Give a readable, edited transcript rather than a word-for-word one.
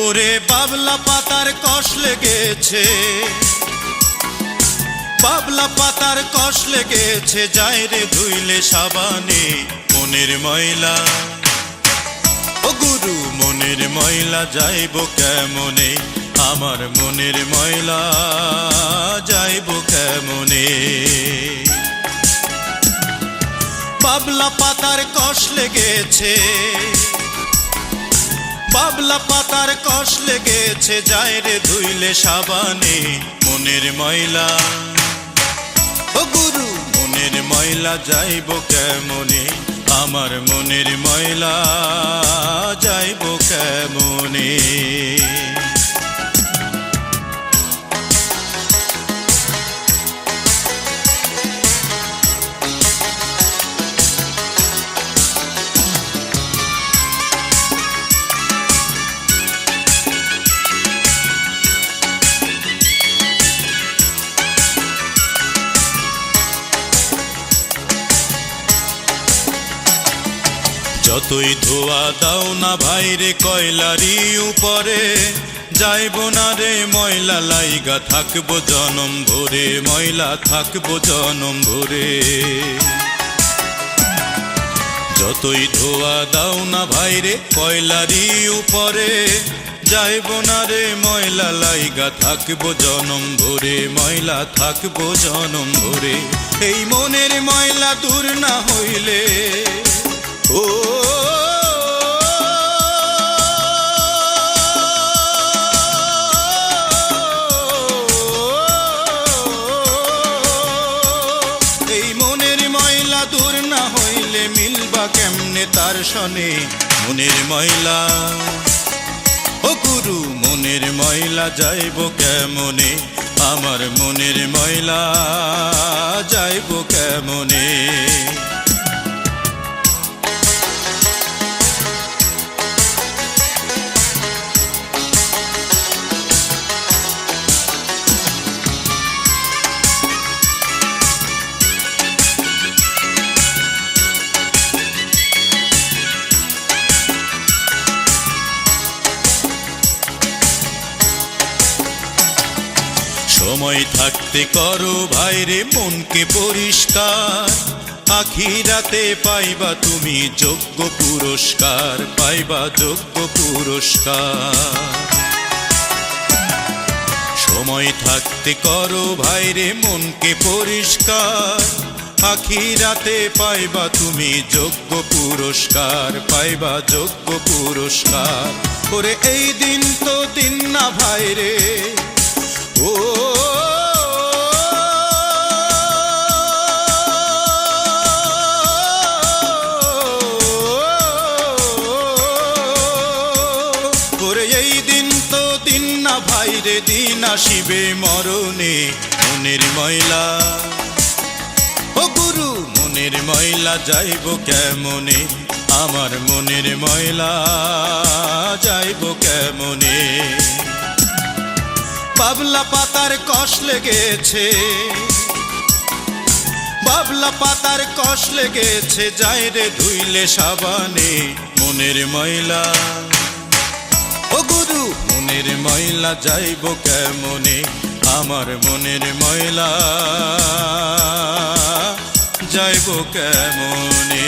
ওরে বাবলা পাতার কষ লেগেছে, বাবলা পাতার কষ লেগেছে, যায় রে ধুইলে সাবানে মনের ময়লা। ও গুরু মনের ময়লা যাইব কেমনে, আমার মনের ময়লা যাইব কেমনে। বাবলা পাতার কষ লেগেছে, বাবলা পাতার কষ লেগেছে, যায় রে ধুইলে সাবানে মনের ময়লা। ও গুরু মনের ময়লা যাইব কেমনে, আমার মনের ময়লা যাইব কেমনে। যতই ধোয়া দাও না ভাইরে কয়লারি উপরে, যাইব না রে ময়লা লাইগা থাকবো জনম ভরে, ময়লা থাকবো জনম ভরে। যতই ধোয়া দাও না ভাইরে কয়লারি উপরে, যাইব না রে ময়লা লাইগা থাকবো জনম ভরে, ময়লা থাকবো জনম ভরে। এই মনের ময়লা দূর না হইলে ও এই মনের ময়লা দূর না হইলে মিলবা কেমনে তার সনে মনের ময়লা। ও গুরু মনের ময়লা যাইব কেমনে, আমার মনের ময়লা যাইব কেমনে। সময় থাকতে করো ভাইরে মনকে পরিষ্কার, আখিরাতে পাইবা তুমি যোগ্য পুরস্কার, পাইবা যোগ্য পুরস্কার। সময় থাকতে করো ভাইরে মনকে পরিষ্কার, আখিরাতে পাইবা তুমি যোগ্য পুরস্কার, পাইবা যোগ্য পুরস্কার। ওরে এই দিন তো দিন না ভাইরে, ও ওরে এই দিন তো দিন না ভাইরে, দিন আসিবে মরণে মনের ময়লা। ও গুরু মনের ময়লা যাইব কেমনে, আমার মনের ময়লা যাইব কেমনে। বাবলা পাতার কষ লেগেছে, বাবলা পাতার কষ লেগেছে, যায় রে ধুইলে সাবানে মনের ময়লা। ও গুরু মনের ময়লা যাইব কেমনে, আমার মনের ময়লা যাইব কেমনে।